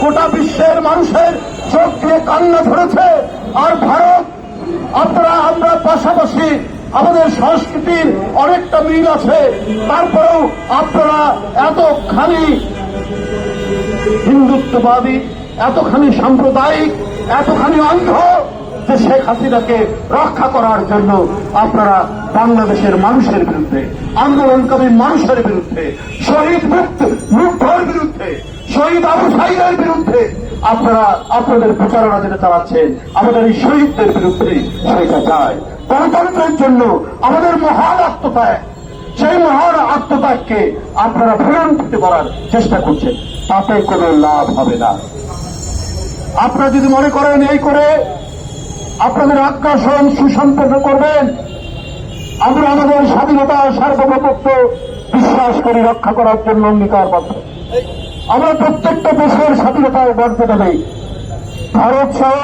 গোটা বিশ্বের মানুষের চোখ দিয়ে কান্না ধরেছে। আর ভারত, আমরা পাশাপাশি, আমাদের সংস্কৃতির অনেকটা মিল আছে, তারপরেও আপনারা এতখানি হিন্দুত্ববাদী, এতখানি সাম্প্রদায়িক, এতখানি অন্ধ যে শেখ হাসিনাকে রক্ষা করার জন্য আপনারা বাংলাদেশের মানুষের বিরুদ্ধে, আন্দোলনকারী মানুষের বিরুদ্ধে, শহীদ মুগ্ধর বিরুদ্ধে, শহীদ আবু সাইদের বিরুদ্ধে আপনারা আপনাদের প্রচারণা যেটা চালাচ্ছেন, আমাদের এই শহীদদের বিরুদ্ধে সেটা যায়। গণতন্ত্রের জন্য আমাদের মহান আত্মত্যাগ, সেই মহান আত্মত্যাগকে আপনারা ভুলণ্ঠিত করার চেষ্টা করছেন, তাতে কোনো লাভ হবে না। আপনারা যদি মনে করেন এই করে আপনাদের আগ্রাসন সুসম্পন্ন করবেন, আমরা আমাদের স্বাধীনতা সার্বভৌমত্ব বিশ্বাস করি, রক্ষা করার জন্য অঙ্গীকারবদ্ধ। আমরা প্রত্যেকটা দেশের স্বাধীনতার মর্যাদা দেই। ভারত সহ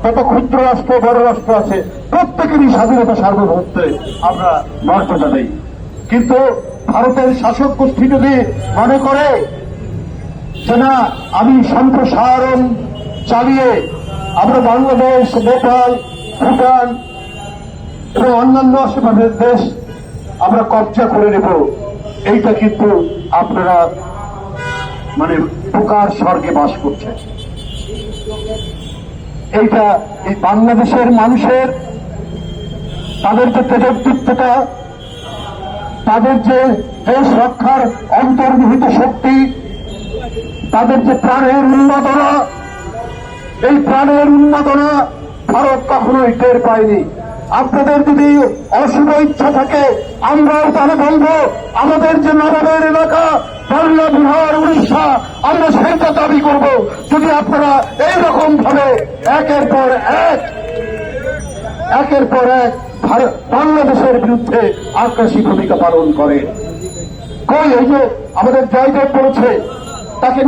যত ক্ষুদ্র রাষ্ট্র, বড় রাষ্ট্র আছে, প্রত্যেকেরই স্বাধীনতা সার্বভৌমত্বে আমরা মর্যাদা দেই। কিন্তু ভারতের শাসক গোষ্ঠী যদি মনে করে যে না, আমি সম্প্রসারণ চালিয়ে আমরা বাংলাদেশ, নেপাল, ভুটান এবং অন্যান্য আশেপাশের দেশ আমরা কবজা করে নেব, এইটা কিন্তু আপনারা পোকার স্বর্গে বাস করছে। এইটা এই বাংলাদেশের মানুষের, তাদের যে তেজোদ্দীপ্ততা, তাদের যে দেশ রক্ষার অন্তর্নিহিত শক্তি, তাদের যে প্রাণের উন্মাদনা, এই প্রাণের উন্মাদনা ভারত কখনোই টের পায়নি। আপনাদের যদি অশুভ ইচ্ছা থাকে, আমরাও তাহলে বলবো, আমাদের যে নবাবের এলাকা বাংলা, বিহার, উড়িষ্যা, আমরা সেইটা দাবি করব। যদি আপনারা এইরকম ভাবে একের পর এক বাংলাদেশের বিরুদ্ধে আগ্রাসী ভূমিকা পালন করে, কই এই যে আমাদের জয়দেব বলেছে তাকে